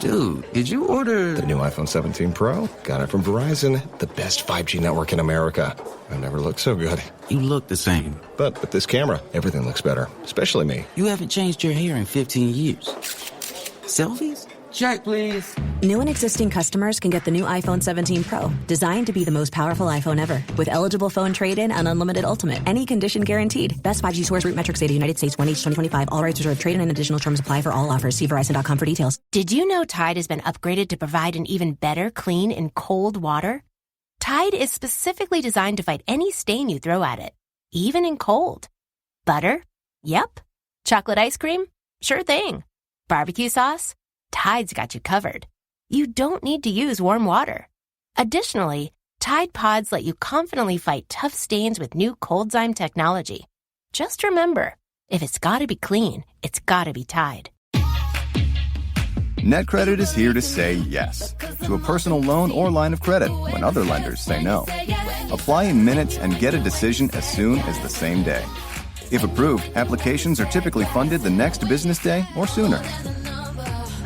Dude, did you order... The new iPhone 17 Pro? Got it from Verizon, the best 5G network in America. I've never looked so good. You look the same. But with this camera, everything looks better, especially me. You haven't changed your hair in 15 years. Selfies? Check, please. New and existing customers can get the new iPhone 17 Pro, designed to be the most powerful iPhone ever. With eligible phone trade-in and unlimited ultimate. Any condition guaranteed. Best 5G source root metrics data, United States, 1H 2025. All rights reserved. Trade-in and additional terms apply for all offers. See Verizon.com for details. Did you know Tide has been upgraded to provide an even better clean in cold water? Tide is specifically designed to fight any stain you throw at it, even in cold. Butter? Yep. Chocolate ice cream? Sure thing. Barbecue sauce? Tide's got you covered. You don't need to use warm water. Additionally, Tide Pods let you confidently fight tough stains with new Coldzyme technology. Just remember, if it's gotta be clean, it's gotta be Tide. NetCredit is here to say yes to a personal loan or line of credit when other lenders say no. Apply in minutes and get a decision as soon as the same day. If approved, applications are typically funded the next business day or sooner.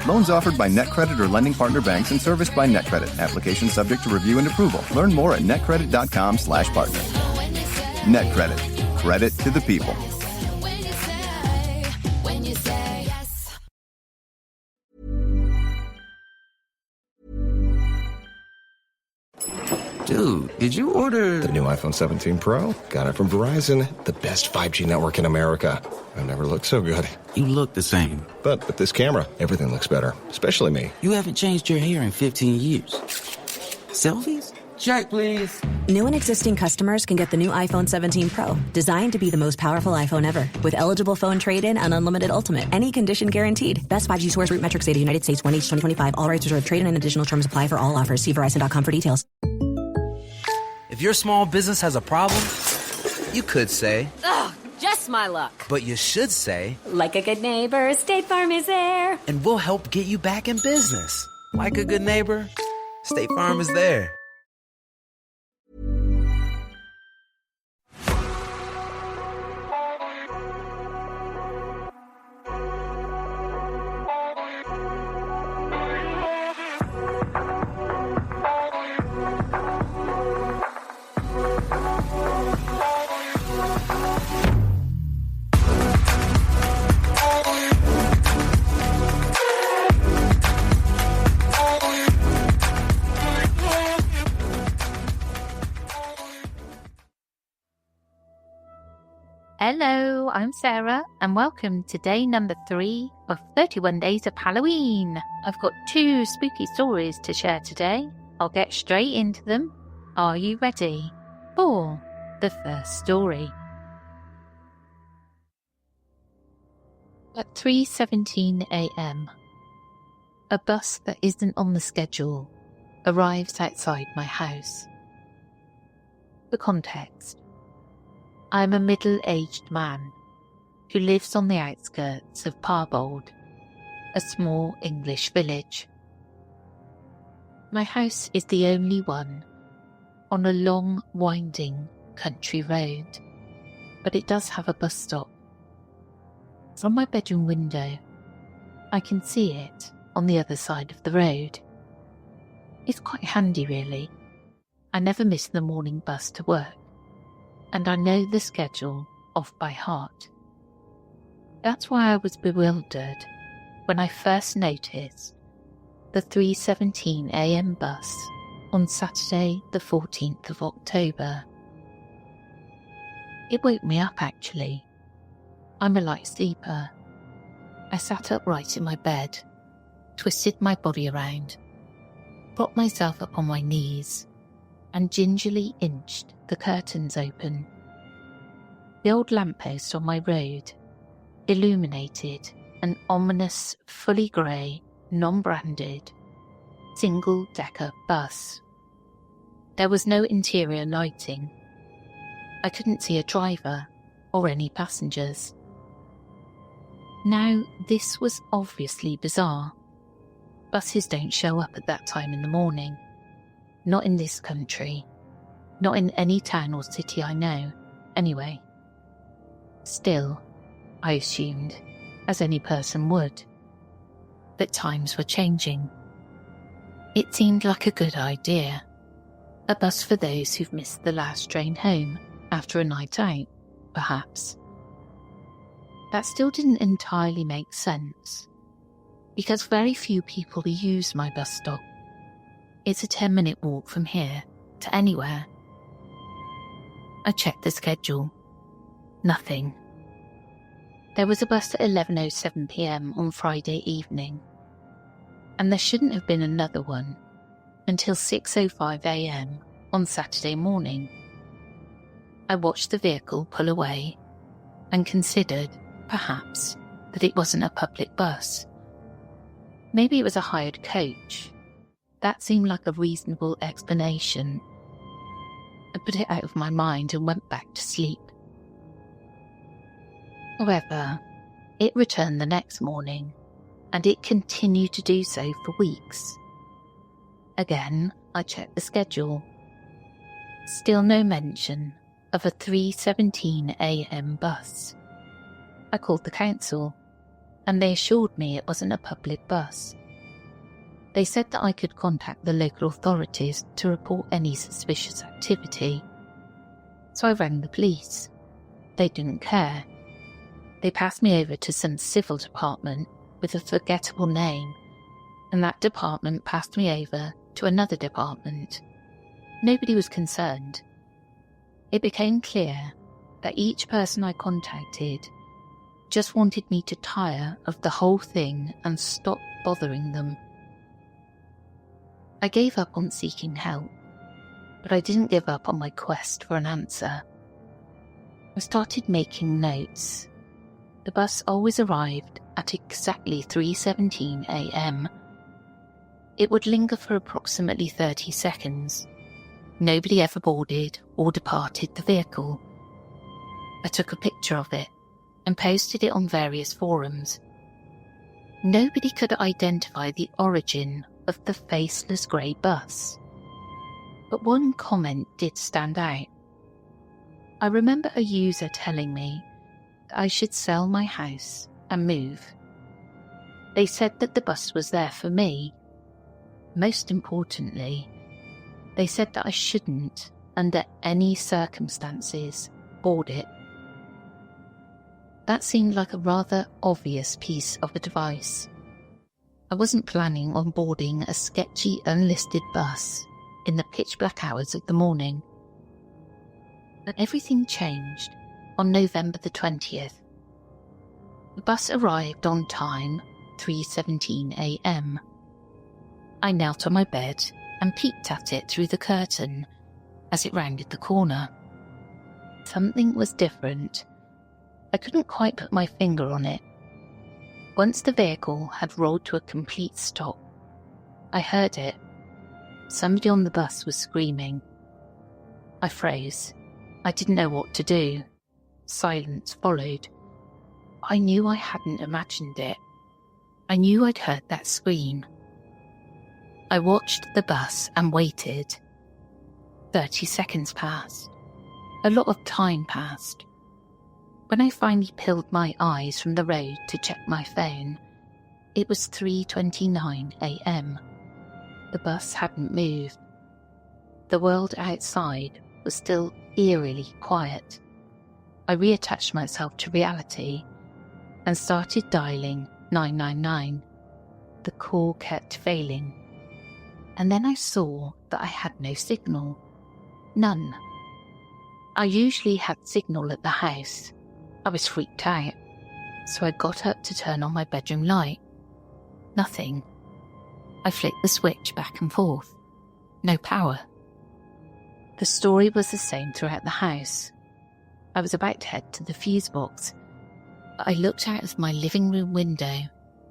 Loans offered by NetCredit or lending partner banks and serviced by NetCredit. Application subject to review and approval. Learn more at netcredit.com/partner. NetCredit. Credit to the people. Dude, did you order... The new iPhone 17 Pro? Got it from Verizon, the best 5G network in America. I've never looked so good. You look the same. But with this camera, everything looks better, especially me. You haven't changed your hair in 15 years. Selfies? Check, please. New and existing customers can get the new iPhone 17 Pro, designed to be the most powerful iPhone ever. With eligible phone trade-in and unlimited ultimate. Any condition guaranteed. Best 5G source root metrics data, United States, 1H 2025. All rights reserved. Trade-in and additional terms apply for all offers. See Verizon.com for details. If your small business has a problem, you could say, "Ugh, just my luck." But you should say, like a good neighbor, State Farm is there. And we'll help get you back in business. Like a good neighbor, State Farm is there. Hello, I'm Sarah, and welcome to day number 3 of 31 Days of Halloween. I've got 2 spooky stories to share today. I'll get straight into them. Are you ready for the first story? At 3:17 a.m., a bus that isn't on the schedule arrives outside my house. The context: I'm a middle-aged man who lives on the outskirts of Parbold, a small English village. My house is the only one on a long, winding country road, but it does have a bus stop. From my bedroom window, I can see it on the other side of the road. It's quite handy, really. I never miss the morning bus to work, and I know the schedule off by heart. That's why I was bewildered when I first noticed the 3:17 a.m. bus on Saturday the 14th of October. It woke me up, actually. I'm a light sleeper. I sat upright in my bed, twisted my body around, propped myself up on my knees, and gingerly inched the curtains open. The old lamppost on my road illuminated an ominous, fully grey, non-branded, single-decker bus. There was no interior lighting. I couldn't see a driver or any passengers. Now, this was obviously bizarre. Buses don't show up at that time in the morning. Not in this country. Not in any town or city I know, anyway. Still, I assumed, as any person would. that times were changing. It seemed like a good idea. A bus for those who've missed the last train home after a night out, perhaps. That still didn't entirely make sense, because very few people use my bus stop. It's a 10-minute walk from here to anywhere. I checked the schedule. Nothing. There was a bus at 11:07 p.m. on Friday evening, and there shouldn't have been another one until 6:05 a.m. on Saturday morning. I watched the vehicle pull away and considered, perhaps, that it wasn't a public bus. Maybe it was a hired coach. That seemed like a reasonable explanation. I put it out of my mind and went back to sleep. However, it returned the next morning, and it continued to do so for weeks. Again, I checked the schedule. Still no mention of a 3:17 a.m. bus. I called the council, and they assured me it wasn't a public bus. They said that I could contact the local authorities to report any suspicious activity. So I rang the police. They didn't care. They passed me over to some civil department with a forgettable name, and that department passed me over to another department. Nobody was concerned. It became clear that each person I contacted just wanted me to tire of the whole thing and stop bothering them. I gave up on seeking help, but I didn't give up on my quest for an answer. I started making notes. The bus always arrived at exactly 3:17 a.m. It would linger for approximately 30 seconds. Nobody ever boarded or departed the vehicle. I took a picture of it and posted it on various forums. Nobody could identify the origin of the faceless grey bus. But one comment did stand out. I remember a user telling me that I should sell my house and move. They said that the bus was there for me. Most importantly, they said that I shouldn't, under any circumstances, board it. That seemed like a rather obvious piece of advice. I wasn't planning on boarding a sketchy unlisted bus in the pitch-black hours of the morning. But everything changed on November the 20th. The bus arrived on time, 3:17 a.m. I knelt on my bed and peeked at it through the curtain as it rounded the corner. Something was different. I couldn't quite put my finger on it. Once the vehicle had rolled to a complete stop, I heard it. Somebody on the bus was screaming. I froze. I didn't know what to do. Silence followed. I knew I hadn't imagined it. I knew I'd heard that scream. I watched the bus and waited. 30 seconds passed. A lot of time passed. When I finally peeled my eyes from the road to check my phone, it was 3:29 a.m. The bus hadn't moved. The world outside was still eerily quiet. I reattached myself to reality and started dialing 999. The call kept failing. And then I saw that I had no signal. None. I usually had signal at the house. I was freaked out, so I got up to turn on my bedroom light. Nothing. I flicked the switch back and forth. No power. The story was the same throughout the house. I was about to head to the fuse box, but I looked out of my living room window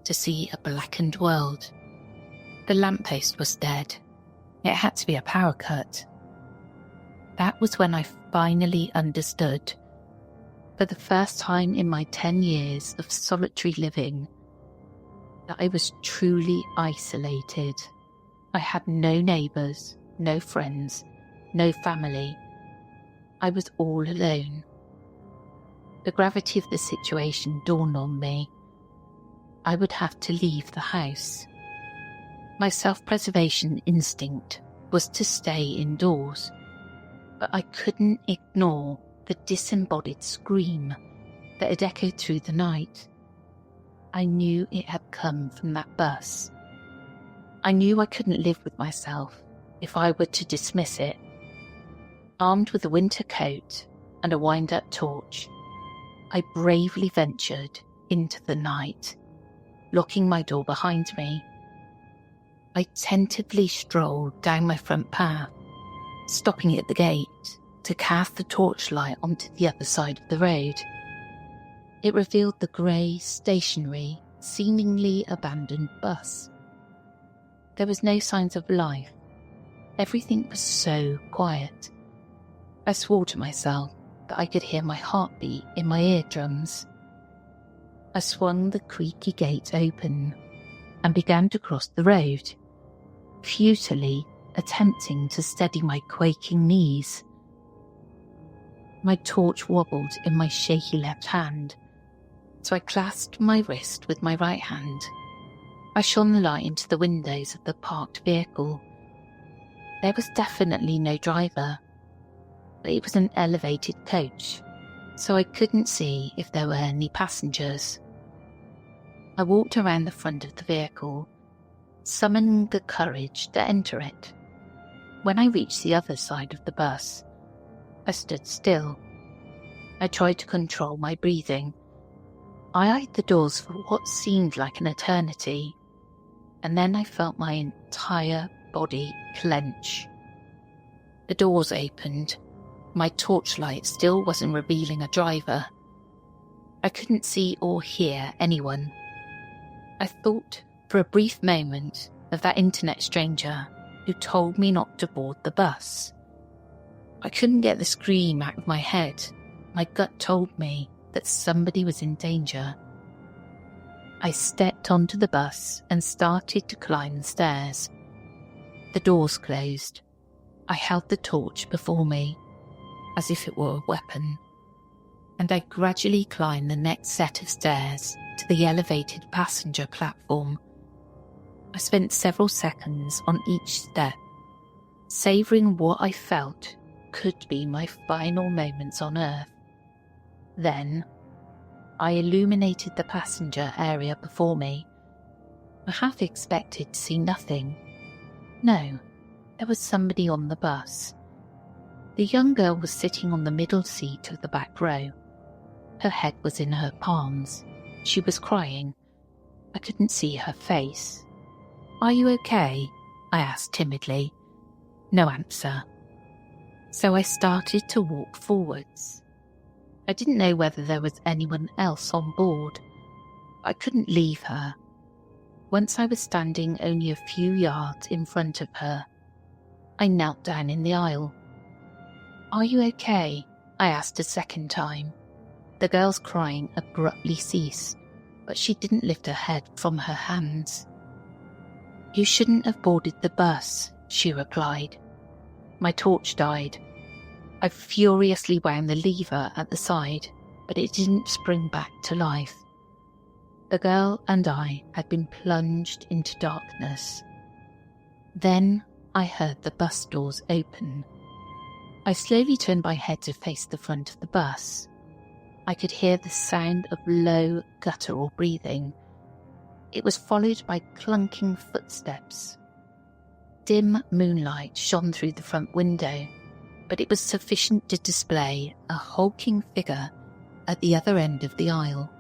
to see a blackened world. The lamppost was dead. It had to be a power cut. That was when I finally understood. For the first time in my 10 years of solitary living, that I was truly isolated. I had no neighbours, no friends, no family. I was all alone. The gravity of the situation dawned on me. I would have to leave the house. My self-preservation instinct was to stay indoors, but I couldn't ignore the disembodied scream that had echoed through the night. I knew it had come from that bus. I knew I couldn't live with myself if I were to dismiss it. Armed with a winter coat and a wind-up torch, I bravely ventured into the night, locking my door behind me. I tentatively strolled down my front path, stopping at the gate to cast the torchlight onto the other side of the road. It revealed the grey, stationary, seemingly abandoned bus. There was no signs of life. Everything was so quiet. I swore to myself that I could hear my heartbeat in my eardrums. I swung the creaky gate open and began to cross the road, futilely attempting to steady my quaking knees. My torch wobbled in my shaky left hand, so I clasped my wrist with my right hand. I shone the light into the windows of the parked vehicle. There was definitely no driver, but it was an elevated coach, so I couldn't see if there were any passengers. I walked around the front of the vehicle, summoning the courage to enter it. When I reached the other side of the bus, I stood still. I tried to control my breathing. I eyed the doors for what seemed like an eternity, and then I felt my entire body clench. The doors opened. My torchlight still wasn't revealing a driver. I couldn't see or hear anyone. I thought for a brief moment of that internet stranger who told me not to board the bus. I couldn't get the scream out of my head. My gut told me that somebody was in danger. I stepped onto the bus and started to climb the stairs. The doors closed. I held the torch before me, as if it were a weapon, and I gradually climbed the next set of stairs to the elevated passenger platform. I spent several seconds on each step, savouring what I felt could be my final moments on Earth. Then, I illuminated the passenger area before me. I half expected to see nothing. No, there was somebody on the bus. The young girl was sitting on the middle seat of the back row. Her head was in her palms. She was crying. I couldn't see her face. "Are you okay?" I asked timidly. No answer. So I started to walk forwards. I didn't know whether there was anyone else on board. I couldn't leave her. Once I was standing only a few yards in front of her, I knelt down in the aisle. "Are you okay?" I asked a second time. The girl's crying abruptly ceased, but she didn't lift her head from her hands. "You shouldn't have boarded the bus," she replied. My torch died. I furiously wound the lever at the side, but it didn't spring back to life. The girl and I had been plunged into darkness. Then I heard the bus doors open. I slowly turned my head to face the front of the bus. I could hear the sound of low, guttural breathing. It was followed by clunking footsteps. Dim moonlight shone through the front window, but it was sufficient to display a hulking figure at the other end of the aisle.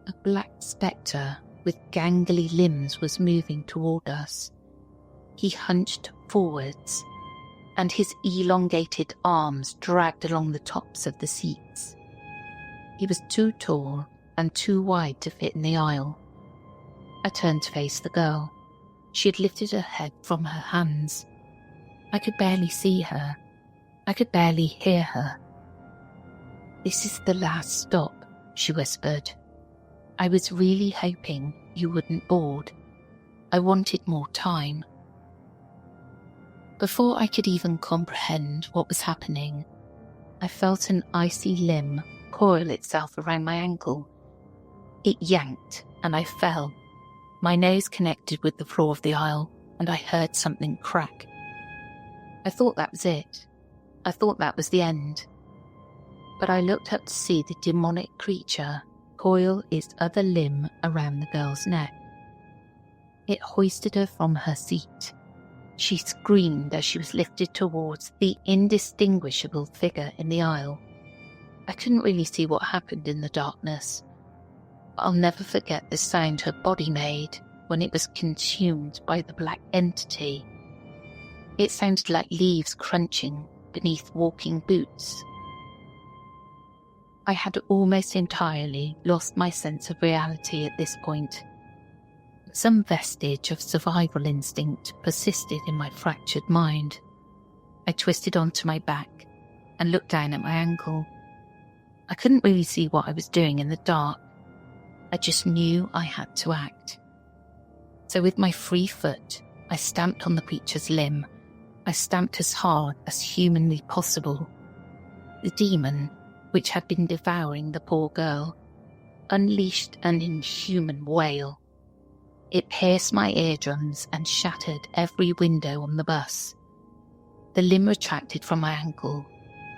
A black spectre with gangly limbs was moving toward us. He hunched forwards, and his elongated arms dragged along the tops of the seats. He was too tall and too wide to fit in the aisle. I turned to face the girl. She had lifted her head from her hands. I could barely see her. I could barely hear her. "This is the last stop," she whispered. "I was really hoping you wouldn't board. I wanted more time." Before I could even comprehend what was happening, I felt an icy limb coil itself around my ankle. It yanked, and I fell. My nose connected with the floor of the aisle, and I heard something crack. I thought that was it. I thought that was the end. But I looked up to see the demonic creature coil its other limb around the girl's neck. It hoisted her from her seat. She screamed as she was lifted towards the indistinguishable figure in the aisle. I couldn't really see what happened in the darkness, but I'll never forget the sound her body made when it was consumed by the black entity. It sounded like leaves crunching beneath walking boots. I had almost entirely lost my sense of reality at this point. Some vestige of survival instinct persisted in my fractured mind. I twisted onto my back and looked down at my ankle. I couldn't really see what I was doing in the dark. I just knew I had to act. So with my free foot, I stamped on the creature's limb. I stamped as hard as humanly possible. The demon, which had been devouring the poor girl, unleashed an inhuman wail. It pierced my eardrums and shattered every window on the bus. The limb retracted from my ankle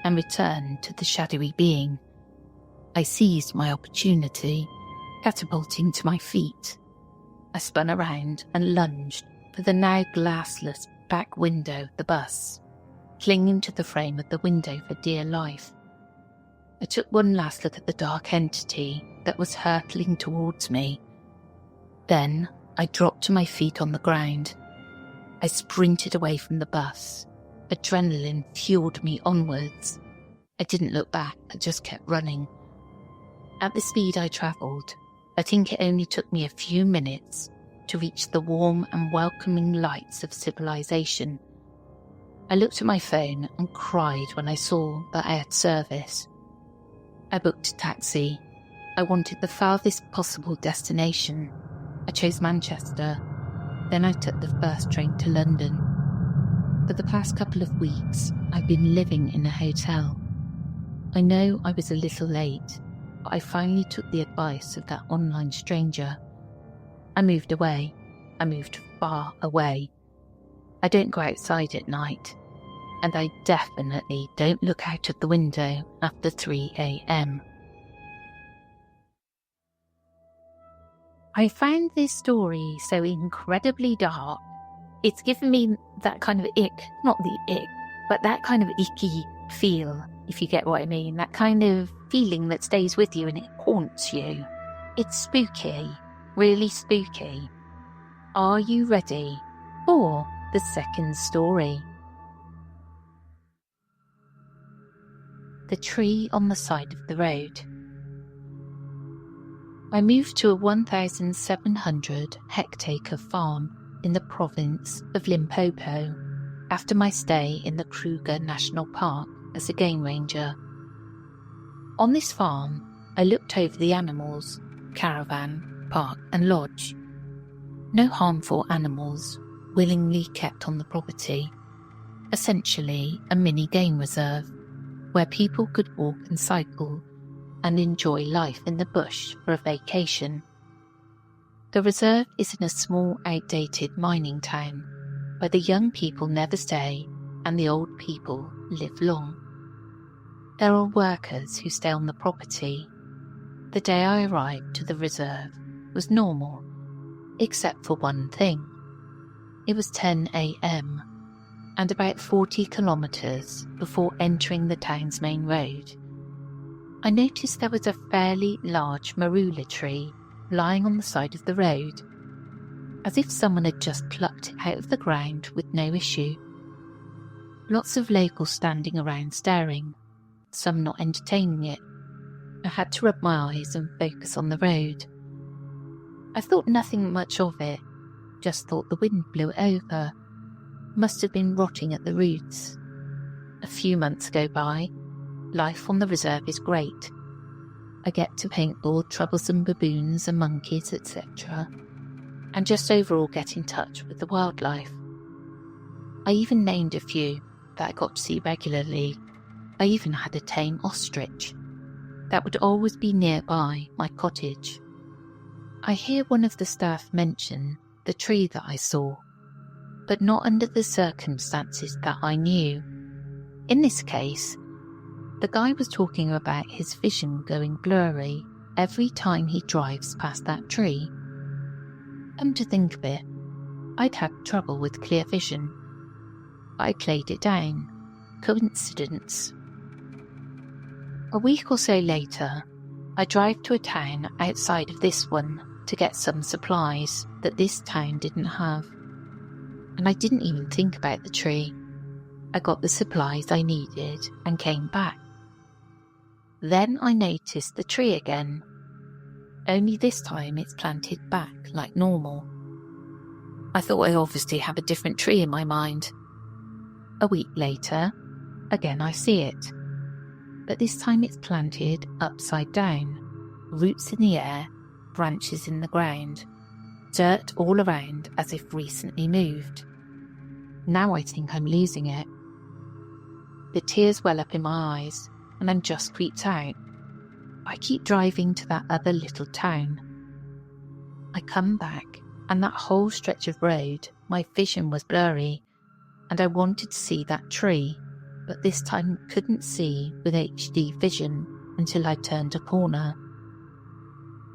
and returned to the shadowy being. I seized my opportunity, catapulting to my feet. I spun around and lunged for the now glassless back window of the bus, clinging to the frame of the window for dear life. I took one last look at the dark entity that was hurtling towards me. Then I dropped to my feet on the ground. I sprinted away from the bus. Adrenaline fueled me onwards. I didn't look back, I just kept running. At the speed I travelled, I think it only took me a few minutes to reach the warm and welcoming lights of civilization. I looked at my phone and cried when I saw that I had service. I booked a taxi. I wanted the farthest possible destination. I chose Manchester. Then I took the first train to London. For the past couple of weeks, I've been living in a hotel. I know I was a little late, but I finally took the advice of that online stranger. I moved away. I moved far away. I don't go outside at night, and I definitely don't look out of the window after 3 a.m. I found this story so incredibly dark. It's given me that kind of not the ick, but that kind of icky feel, if you get what I mean. That kind of feeling that stays with you and it haunts you. It's spooky, really spooky. Are you ready for the second story? The tree on the side of the road. I moved to a 1,700 hectare farm in the province of Limpopo after my stay in the Kruger National Park as a game ranger. On this farm, I looked over the animals, caravan, park and lodge. No harmful animals willingly kept on the property. Essentially a mini game reserve where people could walk and cycle and enjoy life in the bush for a vacation. The reserve is in a small, outdated mining town where the young people never stay and the old people live long. There are workers who stay on the property. The day I arrived to the reserve was normal, except for one thing. It was 10 a.m. and about 40 kilometres before entering the town's main road. I noticed there was a fairly large marula tree lying on the side of the road, as if someone had just plucked it out of the ground with no issue. Lots of locals standing around staring, some not entertaining it. I had to rub my eyes and focus on the road. I thought nothing much of it, just thought the wind blew it over. Must have been rotting at the roots. A few months go by. Life on the reserve is great. I get to paintball troublesome baboons and monkeys, etc. And just overall get in touch with the wildlife. I even named a few that I got to see regularly. I even had a tame ostrich that would always be nearby my cottage. I hear one of the staff mention the tree that I saw, but not under the circumstances that I knew. In this case, the guy was talking about his vision going blurry every time he drives past that tree. Come to think of it, I'd had trouble with clear vision. I played it down. Coincidence. A week or so later, I drive to a town outside of this one to get some supplies that this town didn't have. And I didn't even think about the tree. I got the supplies I needed and came back. Then I noticed the tree again. Only this time it's planted back like normal. I thought I obviously have a different tree in my mind. A week later, again I see it. But this time it's planted upside down, roots in the air, branches in the ground, dirt all around as if recently moved. Now I think I'm losing it. The tears well up in my eyes and I'm just creeped out. I keep driving to that other little town. I come back and that whole stretch of road, my vision was blurry and I wanted to see that tree, but this time couldn't see with HD vision until I turned a corner.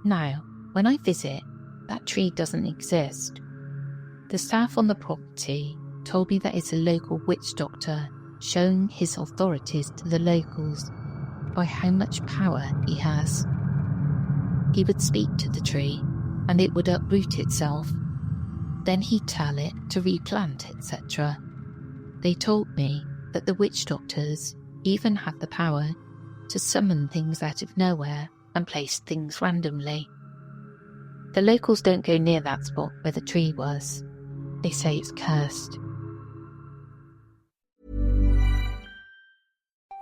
Now, when I visit, that tree doesn't exist. The staff on the property told me that it's a local witch doctor showing his authorities to the locals by how much power he has. He would speak to the tree and it would uproot itself. Then he'd tell it to replant, etc. They told me that the witch doctors even had the power to summon things out of nowhere and place things randomly. The locals don't go near that spot where the tree was. They say it's cursed.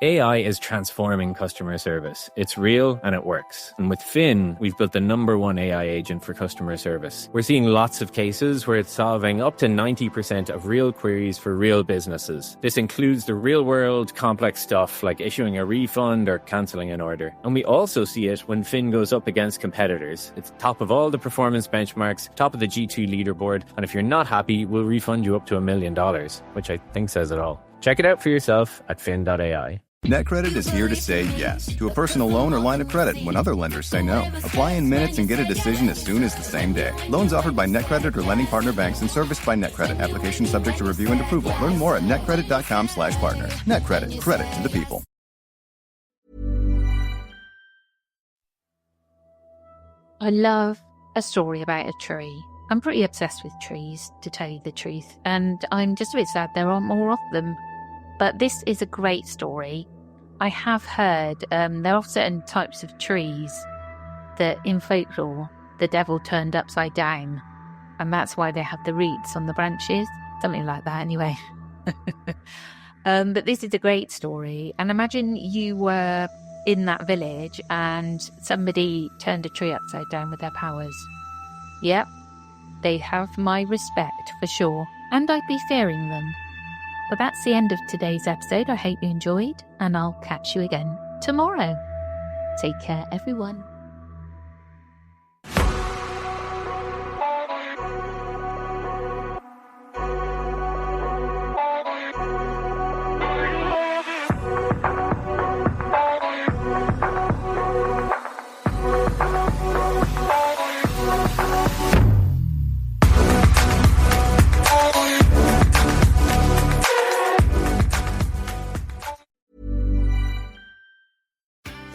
AI is transforming customer service. It's real and it works. And with Finn, we've built the #1 AI agent for customer service. We're seeing lots of cases where it's solving up to 90% of real queries for real businesses. This includes the real-world complex stuff like issuing a refund or cancelling an order. And we also see it when Finn goes up against competitors. It's top of all the performance benchmarks, top of the G2 leaderboard, and if you're not happy, we'll refund you up to $1 million, which I think says it all. Check it out for yourself at fin.ai. NetCredit is here to say yes to a personal loan or line of credit when other lenders say no. Apply in minutes and get a decision as soon as the same day. Loans offered by NetCredit or lending partner banks and serviced by NetCredit. Application subject to review and approval. Learn more at netcredit.com/partner. NetCredit. Credit to the people. I love a story about a tree. I'm pretty obsessed with trees, to tell you the truth, and I'm just a bit sad there aren't more of them. But this is a great story. I have heard there are certain types of trees that in folklore the devil turned upside down, and that's why they have the roots on the branches, something like that anyway. But this is a great story, and imagine you were in that village and somebody turned a tree upside down with their powers. Yep, they have my respect for sure, and I'd be fearing them. But that's the end of today's episode. I hope you enjoyed, and I'll catch you again tomorrow. Take care, everyone.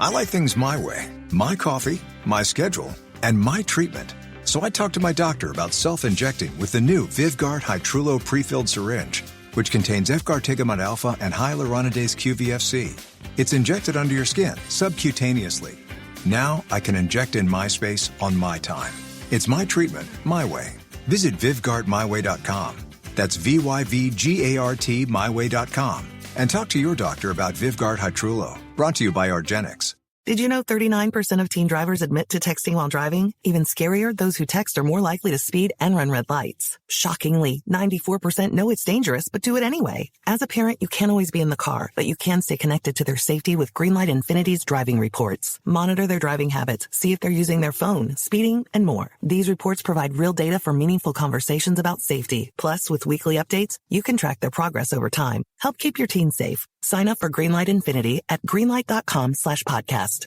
I like things my way, my coffee, my schedule, and my treatment. So I talked to my doctor about self-injecting with the new Vyvgart Hytrulo prefilled syringe, which contains Efgartigimod alpha and hyaluronidase QVFC. It's injected under your skin, subcutaneously. Now I can inject in my space on my time. It's my treatment, my way. Visit VyvgartMyWay.com. That's VYVGART MyWay.com. And talk to your doctor about Vyvgart Hytrulo, brought to you by Argenix. Did you know 39% of teen drivers admit to texting while driving? Even scarier, those who text are more likely to speed and run red lights. Shockingly, 94% know it's dangerous but do it anyway. As a parent, you can't always be in the car, but you can stay connected to their safety with Greenlight Infinity's driving reports. Monitor their driving habits, see if they're using their phone, speeding, and more. These reports provide real data for meaningful conversations about safety. Plus, with weekly updates, you can track their progress over time. Help keep your teens safe. Sign up for Greenlight Infinity at greenlight.com/podcast.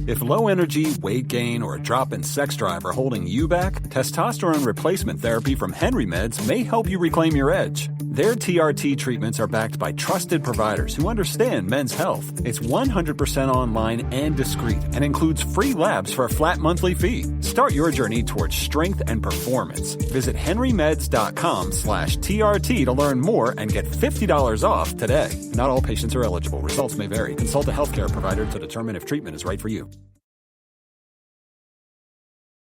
If low energy, weight gain, or a drop in sex drive are holding you back, testosterone replacement therapy from Henry Meds may help you reclaim your edge. Their TRT treatments are backed by trusted providers who understand men's health. It's 100% online and discreet and includes free labs for a flat monthly fee. Start your journey towards strength and performance. Visit henrymeds.com/TRT to learn more and get $50 off today. Not all patients are eligible. Results may vary. Consult a healthcare provider to determine if treatment is right for you.